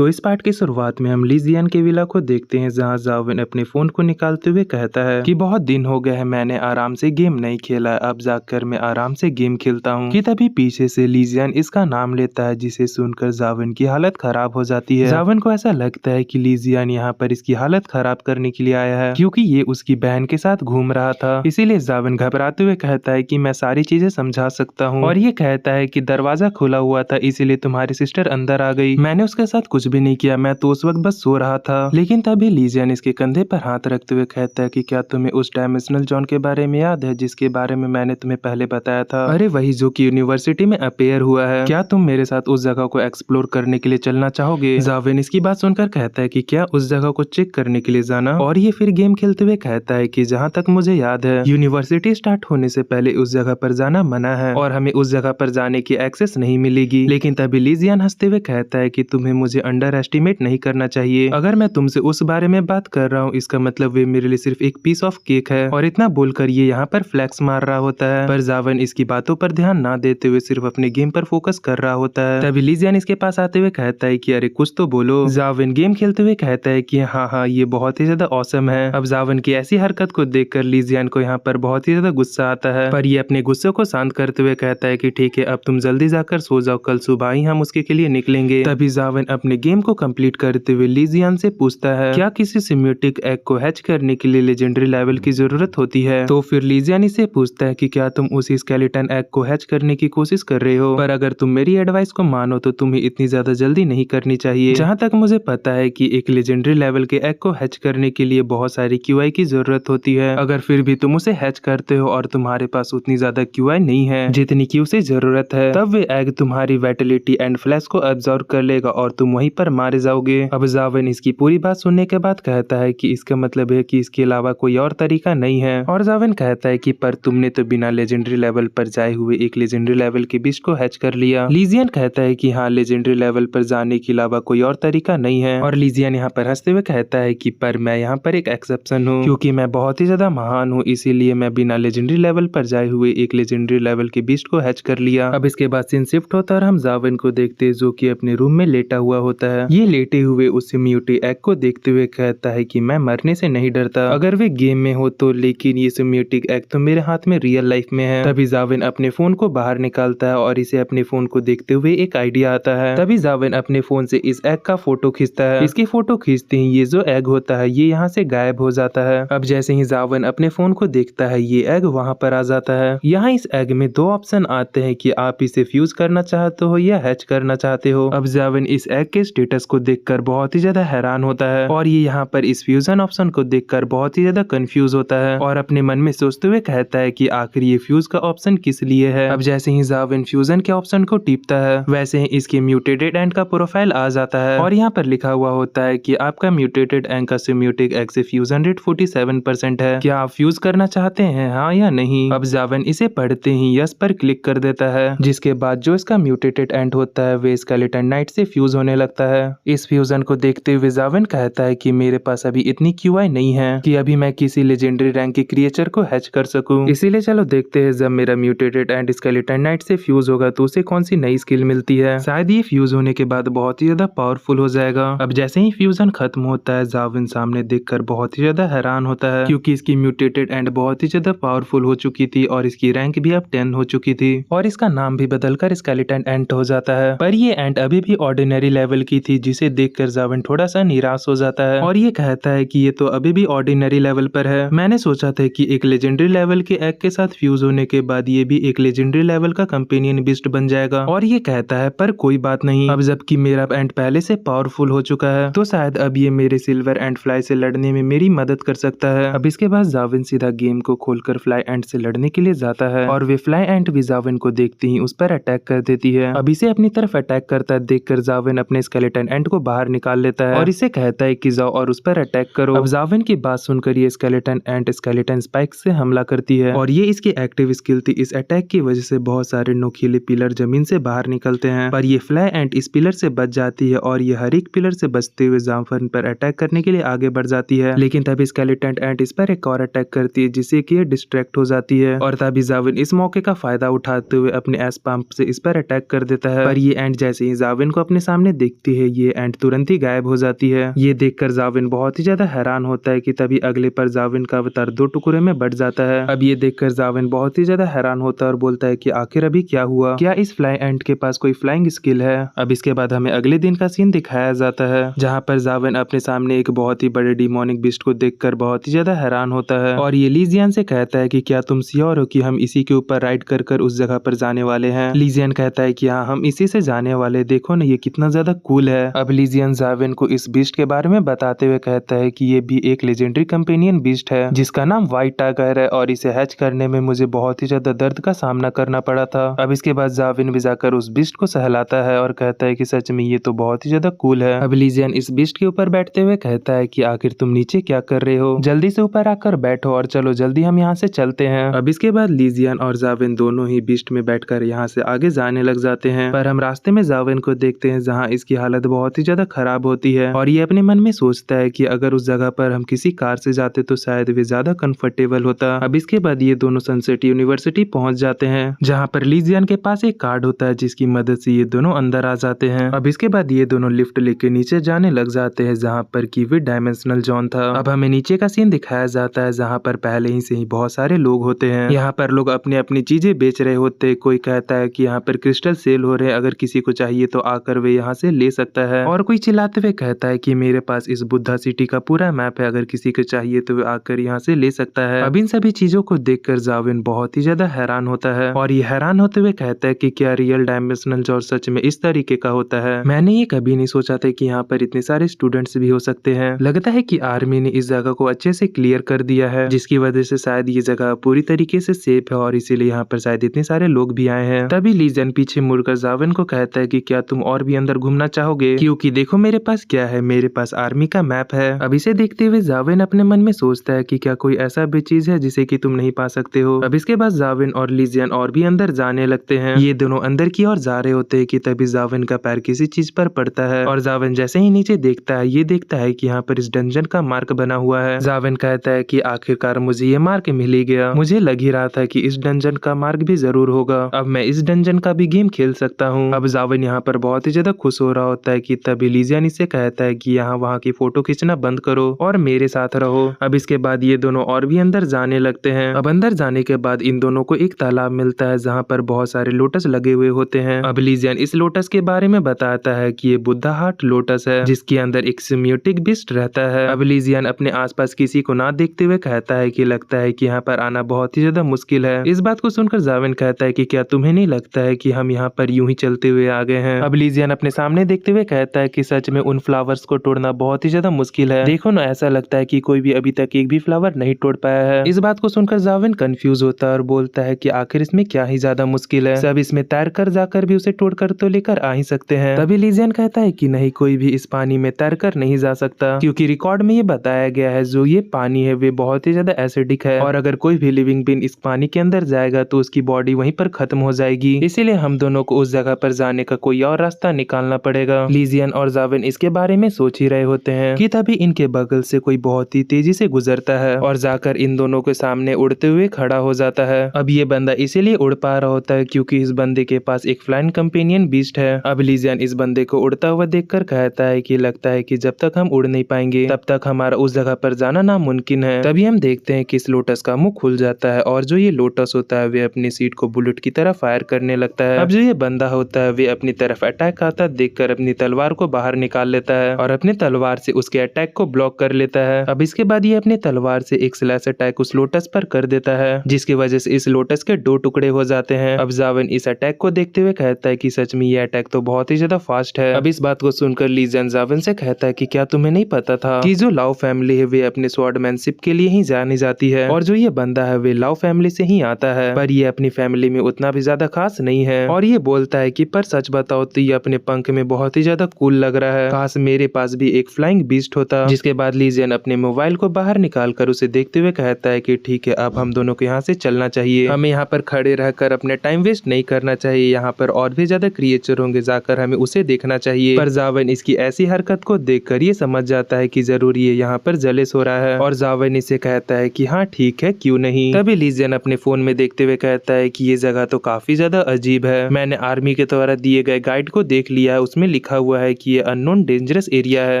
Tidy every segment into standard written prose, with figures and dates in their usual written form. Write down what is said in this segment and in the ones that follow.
तो इस पार्ट की शुरुआत में हम लीजियन के विला को देखते हैं जहां जाविन अपने फोन को निकालते हुए कहता है कि बहुत दिन हो गए हैं मैंने आराम से गेम नहीं खेला, अब जाकर मैं आराम से गेम खेलता हूं। कि तभी पीछे से लीजियन इसका नाम लेता है जिसे सुनकर जाविन की हालत खराब हो जाती है। जाविन को ऐसा लगता है कि लीजियन यहाँ पर इसकी हालत खराब करने के लिए आया है क्योंकि ये उसकी बहन के साथ घूम रहा था। इसीलिए जाविन घबराते हुए कहता है कि मैं सारी चीजें समझा सकता हूँ और ये कहता है कि दरवाजा खुला हुआ था इसीलिए तुम्हारी सिस्टर अंदर आ गई, मैंने उसके साथ कुछ भी नहीं किया, मैं तो उस वक्त बस सो रहा था। लेकिन तभी लीजियन इसके कंधे पर हाथ रखते हुए कहता है कि क्या तुम्हें उस डायमेंशनल जोन के बारे में याद है जिसके बारे में मैंने तुम्हें पहले बताया था? अरे वही जो कि यूनिवर्सिटी में अपेयर हुआ है, क्या तुम मेरे साथ उस जगह को एक्सप्लोर करने के लिए चलना चाहोगे? जाविन इसकी बात सुनकर कहता है कि क्या उस जगह को चेक करने के लिए जाना? और ये फिर गेम खेलते हुए कहता है कि जहाँ तक मुझे याद है यूनिवर्सिटी स्टार्ट होने से पहले उस जगह पर जाना मना है और हमें उस जगह पर जाने की एक्सेस नहीं मिलेगी। लेकिन तभी लीजियन हंसते हुए कहता है कि तुम्हें मुझे अंडर एस्टिमेट नहीं करना चाहिए, अगर मैं तुमसे उस बारे में बात कर रहा हूँ इसका मतलब वे मेरे लिए सिर्फ एक पीस ऑफ केक है। और इतना बोलकर ये यहाँ पर फ्लैक्स मार रहा होता है पर जाविन इसकी बातों पर ध्यान ना देते हुए सिर्फ अपने गेम पर फोकस कर रहा होता है। तभी लीजियन इसके पास आते हुए कहता है कि अरे कुछ तो बोलो। जाविन गेम खेलते हुए कहता है कि हाँ ये बहुत ही ज्यादा ऑसम है। अब जाविन की ऐसी हरकत को देखकर लीजियन को यहाँ पर बहुत ही ज्यादा गुस्सा आता है पर ये अपने गुस्से को शांत करते हुए कहता है कि ठीक है अब तुम जल्दी जाकर सो जाओ, कल सुबह ही हम उसके लिए निकलेंगे। तभी जाविन अपने गेम को कंप्लीट करते हुए लीजियन से पूछता है क्या किसी सिम्योटिक एग को हैच करने के लिए लेजेंडरी लेवल की जरूरत होती है? तो फिर लीजियन इसे पूछता है कि क्या तुम उसी स्केलेटन एग को हैच करने की कोशिश कर रहे हो, पर अगर तुम मेरी एडवाइस को मानो तो तुम्हें इतनी ज्यादा जल्दी नहीं करनी चाहिए। जहाँ तक मुझे पता है कि एक लेजेंडरी लेवल के एग को हैच करने के लिए बहुत सारी क्यूआई की जरूरत होती है, अगर फिर भी तुम उसे हैच करते हो और तुम्हारे पास उतनी ज्यादा क्यूआई नहीं है जितनी की उसे जरूरत है, तब वे एग तुम्हारी वाइटलिटी एंड फ्लैश को एब्जॉर्ब कर लेगा और तुम वहीं पर मारे जाओगे। अब जाविन इसकी पूरी बात सुनने के बाद कहता है कि इसका मतलब है कि इसके अलावा कोई और तरीका नहीं है। और जाविन कहता है कि पर तुमने तो बिना लेजेंडरी लेवल पर जाए हुए एक लेजेंडरी लेवल के बीच को हैच कर लिया। लीजियन कहता है कि हाँ लेजेंडरी लेवल पर जाने के अलावा कोई और तरीका नहीं है। और लीजियन यहाँ पर हंसते हुए कहता है कि पर मैं यहाँ पर एक एक्सेप्शन हूँ क्योंकि मैं बहुत ही ज्यादा महान हूँ, इसीलिए मैं बिना लेजेंडरी लेवल पर जाए हुए एक लेजेंडरी लेवल के बीच को हैच कर लिया। अब इसके बाद सीन शिफ्ट होता है और हम जाविन को देखते हैं जो कि अपने रूम में लेटा हुआ होता है। ये लेटे हुए उस सिम्योटिक एग को देखते हुए कहता है कि मैं मरने से नहीं डरता, अगर वे गेम में हो तो, लेकिन ये सिम्योटिक एग तो मेरे हाथ में रियल लाइफ में है। तभी जाविन अपने फोन को बाहर निकालता है और इसे अपने फोन को देखते हुए एक आइडिया आता है। तभी जाविन अपने फोन से इस एग का फोटो खींचता है। इसकी फोटो खींचते ही ये जो एग होता है ये यहाँ से गायब हो जाता है। अब जैसे ही जाविन अपने फोन को देखता है ये एग वहाँ पर आ जाता है। यहाँ इस एग में दो ऑप्शन आते हैं कि आप इसे फ्यूज करना चाहते हो या हैच करना चाहते हो। अब जाविन इस एग के स्टेटस को देखकर बहुत ही ज्यादा हैरान होता है और ये यहाँ पर इस फ्यूजन ऑप्शन को देखकर बहुत ही ज्यादा कंफ्यूज होता है और अपने मन में सोचते हुए कहता है कि आखिर ये फ्यूज का ऑप्शन किस लिए है। अब जैसे ही जाविन फ्यूजन के ऑप्शन को टिपता है वैसे ही इसके म्यूटेटेड एंड का प्रोफाइल आ जाता है और यहाँ पर लिखा हुआ होता है कि आपका म्यूटेटेड एंड का सिम्योटिक एग से फ्यूजन रेट 47% है, क्या आप फ्यूज करना चाहते हैं हाँ या नहीं? अब जाविन इसे पढ़ते ही यस पर क्लिक कर देता है जिसके बाद जो इसका म्यूटेटेड एंड होता है वे स्केलेटन नाइट से फ्यूज होने लगता है। इस फ्यूजन को देखते हुए जाविन कहता है कि मेरे पास अभी इतनी क्यूआई नहीं है कि अभी मैं किसी लेजेंडरी रैंक के क्रिएचर को हैच कर सकूं, इसीलिए चलो देखते हैं जब मेरा म्यूटेटेड एंड स्केलेटन नाइट से फ्यूज होगा तो उसे कौन सी नई स्किल मिलती है, शायद ये फ्यूज होने के बाद बहुत ही ज्यादा पावरफुल हो जाएगा। अब जैसे ही फ्यूजन खत्म होता है जाविन सामने देखकर बहुत ही ज्यादा हैरान होता है क्योंकि इसकी म्यूटेटेड एंड बहुत ही ज्यादा पावरफुल हो चुकी थी और इसकी रैंक भी अब 10 हो चुकी थी और इसका नाम भी बदलकर स्केलेटन एंट हो जाता है। पर ये एंट अभी भी ऑर्डिनरी लेवल की थी जिसे देखकर जाविन थोड़ा सा निराश हो जाता है और ये कहता है कि ये तो अभी भी ऑर्डिनरी लेवल पर है, मैंने सोचा था कि एक लेजेंडरी लेवल के एग के साथ फ्यूज होने के बाद ये भी एक लेजेंडरी लेवल का कंपेनियन बीस्ट बन जाएगा। और ये कहता है पर कोई बात नहीं, अब जबकि मेरा एंट पहले से पावरफुल हो चुका है तो शायद अब ये मेरे सिल्वर एंट फ्लाई से लड़ने में मेरी मदद कर सकता है। अब इसके बाद जाविन सीधा गेम को खोलकर फ्लाई एंट से लड़ने के लिए जाता है और वे फ्लाई एंट भी जाविन को देखते ही उस पर अटैक कर देती है। अब इसे अपनी तरफ अटैक करता है देखकर जाविन अपने स्केलेटन एंट को बाहर निकाल लेता है और इसे कहता है कि जाओ और उस पर अटैक करो। अब जाविन की बात सुनकर ये स्केलेटन एंट स्केलेटन स्पाइक से हमला करती है और ये इसकी एक्टिव स्किल थी। इस अटैक की वजह से बहुत सारे नोकीले पिलर जमीन से बाहर निकलते हैं पर ये फ्लाई एंट इस पिलर से बच जाती है और ये हर एक पिलर से बचते हुए जाविन पर अटैक करने के लिए आगे बढ़ जाती है। लेकिन तभी स्केलेटन एंट इस पर एक और अटैक करती है जिससे कि ये डिस्ट्रैक्ट हो जाती है और तभी जाविन इस मौके का फायदा उठाते हुए अपने एस पंप से इस पर अटैक कर देता है। पर ये एंट जैसे ही जाविन को अपने सामने देखती होती है ये एंट तुरंत ही गायब हो जाती है। ये देखकर जाविन बहुत ही ज्यादा हैरान होता है कि तभी अगले पर जाविन का अवतार 2 टुकड़े में बट जाता है। अब ये देखकर जाविन बहुत ही ज्यादा हैरान होता है और बोलता है कि आखिर अभी क्या हुआ, क्या इस फ्लाई एंट के पास कोई फ्लाइंग स्किल है। अब इसके बाद हमें अगले दिन का सीन दिखाया जाता है जहाँ पर जाविन अपने सामने एक बहुत ही बड़े डिमोनिक बिस्ट को देखकर बहुत ही ज्यादा हैरान होता है और ये लीजियन से कहता है कि क्या तुम श्योर हो कि हम इसी के ऊपर राइड कर कर उस जगह पर जाने वाले हैं। लीजियन कहता है कि हाँ हम इसी से जाने वाले, देखो ना ये कितना ज्यादा कूल है। अब लीजियन जाविन को इस बिस्ट के बारे में बताते हुए कहता है कि ये भी एक लेजेंडरी कंपेनियन बिस्ट है जिसका नाम व्हाइट टाइगर है और इसे हैच करने में मुझे बहुत ही ज्यादा दर्द का सामना करना पड़ा था। अब इसके बाद जाविन भी जाकर उस बिस्ट को सहलाता है और कहता है कि सच में ये तो बहुत ही ज्यादा कूल है। अब लीजियन इस बिस्ट के ऊपर बैठते हुए कहता है कि आखिर तुम नीचे क्या कर रहे हो, जल्दी से ऊपर आकर बैठो और चलो जल्दी हम यहाँ से चलते हैं। अब इसके बाद लीजियन और जाविन दोनों ही बिस्ट में बैठकर यहाँ से आगे जाने लग जाते हैं, पर हम रास्ते में जाविन को देखते हैं जहाँ इसकी हालत बहुत ही ज्यादा खराब होती है और ये अपने मन में सोचता है कि अगर उस जगह पर हम किसी कार से जाते तो शायद वे ज्यादा कंफर्टेबल होता। अब इसके बाद ये दोनों सनसेट यूनिवर्सिटी पहुंच जाते हैं जहाँ पर लीजियन के पास एक कार्ड होता है जिसकी मदद से ये दोनों अंदर आ जाते हैं। अब इसके बाद ये दोनों लिफ्ट लेके नीचे जाने लग जाते हैं जहाँ पर की वे डायमेंशनल जोन था। अब हमें नीचे का सीन दिखाया जाता है जहाँ पर पहले ही से ही बहुत सारे लोग होते हैं। यहाँ पर लोग अपनी अपनी चीजें बेच रहे होते हैं। कोई कहता है कि यहाँ पर क्रिस्टल सेल हो रहे हैं, अगर किसी को चाहिए तो आकर वे यहाँ से ले सकता है। और कोई चिल्लाते हुए कहता है कि मेरे पास इस बुद्धा सिटी का पूरा मैप है, अगर किसी को चाहिए तो वे आकर यहाँ से ले सकता है। अब इन सभी चीजों को देखकर जाविन बहुत ही ज्यादा हैरान होता है और ये हैरान होते हुए कहता है कि क्या रियल डायमेंशनल जोन सच में इस तरीके का होता है। मैंने ये कभी नहीं सोचा था कि यहाँ पर इतने सारे स्टूडेंट्स भी हो सकते हैं। लगता है कि आर्मी ने इस जगह को अच्छे से क्लियर कर दिया है जिसकी वजह से शायद ये जगह पूरी तरीके से सेफ है और इसीलिए यहाँ पर शायद इतने सारे लोग भी आए हैं। तभी लीजन पीछे मुड़कर जाविन को कहता है कि क्या तुम और भी अंदर घूमना चाहोगे, क्योंकि देखो मेरे पास क्या है, मेरे पास आर्मी का मैप है। अब इसे देखते हुए जाविन अपने मन में सोचता है कि क्या कोई ऐसा भी चीज है जिसे कि तुम नहीं पा सकते हो। अब इसके बाद जाविन और लीजियन और भी अंदर जाने लगते हैं। ये दोनों अंदर की ओर जा रहे होते हैं कि तभी जाविन का पैर किसी चीज पर पड़ता है और जाविन जैसे ही नीचे देखता है ये देखता है कि यहाँ पर इस डंजन का मार्क बना हुआ है। जाविन कहता है कि आखिरकार मुझे ये मार्क मिल ही गया, मुझे लग ही रहा था कि इस डंजन का मार्क भी जरूर होगा, अब मैं इस डंजन का भी गेम खेल सकता हूँ। अब जाविन यहाँ पर बहुत ही ज्यादा खुश हो रहा होता है कि तभी लीजियन इसे कहता है कि यहाँ वहाँ की फोटो खींचना बंद करो और मेरे साथ रहो। अब इसके बाद ये दोनों और भी अंदर जाने लगते हैं। अब अंदर जाने के बाद इन दोनों को एक तालाब मिलता है जहाँ पर बहुत सारे लोटस लगे हुए होते हैं। अब लीजियन इस लोटस के बारे में बताता है कि ये बुद्धा हार्ट लोटस है जिसके अंदर एक सिम्योटिक बिस्ट रहता है। अब लीजियन अपने आसपास किसी को ना देखते हुए कहता है कि लगता है कि यहाँ पर आना बहुत ही ज्यादा मुश्किल है। इस बात को सुनकर जाविन कहता है कि क्या तुम्हें नहीं लगता है कि हम यहाँ पर यूं ही चलते हुए आ गए हैं। अब लीजियन अपने सामने देखते हुए कहता है कि सच में उन फ्लावर्स को तोड़ना बहुत ही ज्यादा मुश्किल है, देखो ना ऐसा लगता है कि कोई भी अभी तक एक भी फ्लावर नहीं तोड़ पाया है। इस बात को सुनकर जाविन कंफ्यूज होता है और बोलता है कि आखिर इसमें क्या ही ज्यादा मुश्किल है, सब इसमें तैर कर जाकर भी उसे तोड़कर तो लेकर आ ही सकते हैं। तभी लीजियन कहता है कि नहीं, कोई भी इस पानी में तैर कर नहीं जा सकता, क्योंकि रिकॉर्ड में ये बताया गया है जो ये पानी है वे बहुत ही ज्यादा एसिडिक है और अगर कोई भी लिविंग बीन इस पानी के अंदर जाएगा तो उसकी बॉडी वहीं पर खत्म हो जाएगी। इसीलिए हम दोनों को उस जगह पर जाने का कोई और रास्ता निकालना पड़ेगा। लीजियन और जाविन इसके बारे में सोच ही रहे होते हैं कि तभी इनके बगल से कोई बहुत ही तेजी से गुजरता है और जाकर इन दोनों के सामने उड़ते हुए खड़ा हो जाता है। अब ये बंदा इसीलिए उड़ पा रहा होता है क्योंकि इस बंदे के पास एक फ्लाइंग कंपेनियन बीस्ट है। अब लीजियन इस बंदे को उड़ता हुआ देखकर कहता है कि लगता है कि जब तक हम उड़ नहीं पाएंगे तब तक हमारा उस जगह पर जाना नामुमकिन है। तभी हम देखते हैं कि इस लोटस का मुंह खुल जाता है और जो ये लोटस होता है वे अपनी सीट को बुलेट की तरह फायर करने लगता है। अब जो ये बंदा होता है वे अपनी तरफ अटैक आता देखकर अपनी तलवार को बाहर निकाल लेता है और अपनी तलवार से उसके अटैक को ब्लॉक कर लेता है। अब इसके बाद ये अपनी तलवार से एक स्लैश अटैक उस लोटस पर कर देता है जिसकी वजह से इस लोटस के 2 टुकड़े हो जाते हैं। अब जाविन इस अटैक को देखते हुए कहता है कि सच में ये अटैक तो बहुत ही ज्यादा फास्ट है। अब इस बात को सुनकर लीजियन जाविन से कहता है कि क्या तुम्हें नहीं पता था कि जो लाओ फैमिली है वे अपने स्वॉर्डमैनशिप के लिए ही जानी जाती है और जो ये बंदा है वे लाओ फैमिली से ही आता है, पर ये अपनी फैमिली में उतना भी ज्यादा खास नहीं है। और ये बोलता है कि पर सच बताओ तो ये अपने पंख में बहुत ही ज्यादा कूल लग रहा है, काश मेरे पास भी एक फ्लाइंग बीस्ट होता। जिसके बाद लीजियन अपने मोबाइल को बाहर निकाल कर उसे देखते हुए कहता है कि ठीक है अब हम दोनों को यहाँ से चलना चाहिए, हमें यहाँ पर खड़े रहकर अपने टाइम वेस्ट नहीं करना चाहिए, यहाँ पर और भी ज्यादा क्रिएचर होंगे, जाकर हमें उसे देखना चाहिए। पर जाविन इसकी ऐसी हरकत को देखकर ये समझ जाता है कि जरूर ये यहाँ पर जलेस हो रहा है और जाविन इसे कहता है कि हाँ ठीक है क्यों नहीं। तभी लीजियन अपने फोन में देखते हुए कहता है कि ये जगह तो काफी ज्यादा अजीब है, मैंने आर्मी के द्वारा दिए गए गाइड को देख लिया है, उसमें लिखा हुआ है कि ये अननोन डेंजरस एरिया है।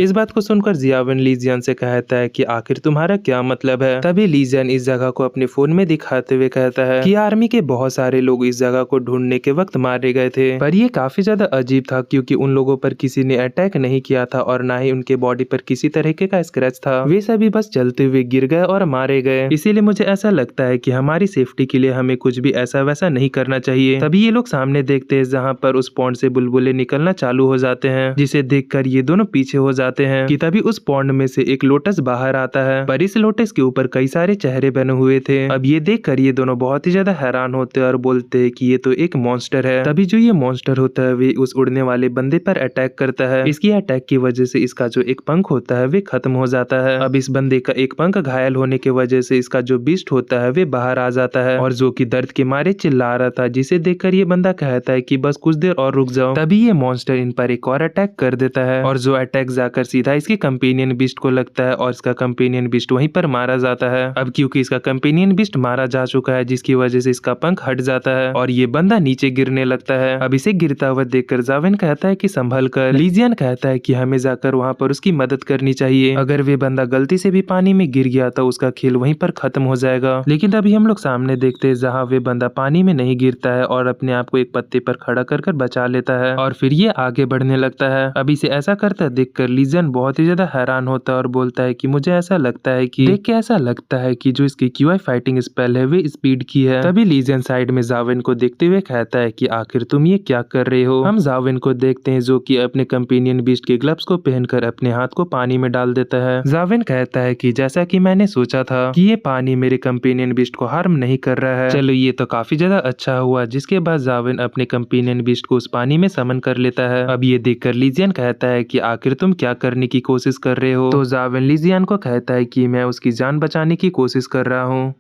इस बात को सुनकर जियाविन लीजियन से कहता है कि आखिर तुम्हारा क्या मतलब है। तभी लीजियन इस जगह को अपने फोन में दिखाते हुए कहता है कि आर्मी के बहुत सारे लोग इस जगह को ढूंढने के वक्त मारे गए थे, पर ये काफी ज्यादा अजीब था क्योंकि उन लोगों पर किसी ने अटैक नहीं किया था और ना ही उनके बॉडी पर किसी तरीके का स्क्रैच था। वे सभी बस चलते हुए गिर गए और मारे गए। इसीलिए मुझे ऐसा लगता है कि हमारी सेफ्टी के लिए हमें कुछ भी ऐसा वैसा नहीं करना चाहिए। तभी ये लोग सामने देखते हैं जहाँ पर उस पॉन्ड से बुलबुले निकलना चालू हो जाते हैं, जिसे देखकर ये दोनों पीछे हो जाते हैं कि तभी उस पॉन्ड में से एक लोटस बाहर आता है, पर इस लोटस के ऊपर कई सारे चेहरे बने हुए थे। अब ये देखकर ये दोनों बहुत ही ज्यादा हैरान होते हैं और बोलते हैं कि ये तो एक मॉन्स्टर है। तभी जो ये मॉन्स्टर होता है वे उस उड़ने वाले बंदे पर अटैक करता है। इसकी अटैक की वजह से इसका जो एक पंख होता है वे खत्म हो जाता है। अब इस बंदे का एक पंख घायल होने की वजह से इसका जो बीस्ट होता है वे बाहर आ जाता है और जो कि दर्द के मारे चिल्ला रहा था, जिसे देखकर ये बंदा कहता है कि बस कुछ देर और रुक जाओ। तभी ये मॉन्स्टर इन पर एक और अटैक कर देता है और जो अटैक जाकर सीधा इसके कंपेनियन बीस्ट को लगता है और इसका कंपेनियन बीस्ट वहीं पर मारा जाता है। अब क्योंकि इसका कंपेनियन बीस्ट मारा जा चुका है जिसकी वजह से इसका पंख हट जाता है और ये बंदा नीचे गिरने लगता है। अब इसे गिरता हुआ देखकर जाविन कहता है कि संभल कर। लीजियन कहता है कि हमें जाकर वहाँ पर उसकी मदद करनी चाहिए। अगर वे बंदा गलती से भी पानी में गिर गया तो उसका खेल वहीं पर खत्म हो जाएगा। लेकिन तभी हम लोग सामने देखते हैं जहाँ वे बंदा पानी में नहीं गिरता है और अपने आप को एक पत्ते पर खड़ा कर बचा लेता है और फिर ये आगे बढ़ने लगता है। अब इसे ऐसा करता देखकर लीजियन बहुत ही ज्यादा हैरान होता है और बोलता है कि मुझे ऐसा लगता है कि देख के ऐसा लगता है कि जो इसकी क्यूआई फाइटिंग स्पेल है वे स्पीड की है। तभी लीजियन साइड में जाविन को देखते हुए कहता है कि आखिर तुम ये क्या कर रहे हो। हम जाविन को देखते हैं जो कि अपने कंपेनियन बीस्ट के ग्लव्स को पहनकर अपने हाथ को पानी में डाल देता है। जाविन कहता है कि जैसा कि मैंने सोचा था कि ये पानी मेरे कंपेनियन बीस्ट को हार्म नहीं कर रहा है। चलो ये तो काफी ज्यादा अच्छा हुआ। जिसके बाद जाविन अपने कंपेनियन बीस्ट को उस पानी में समन कर लेता है। अब ये देखकर लीजियन कहता है कि आखिर तुम क्या करने की कोशिश कर रहे हो। तो जाविन लीजियन को कहता है कि मैं उसकी जान बचाने की कोशिश कर रहा हूँ।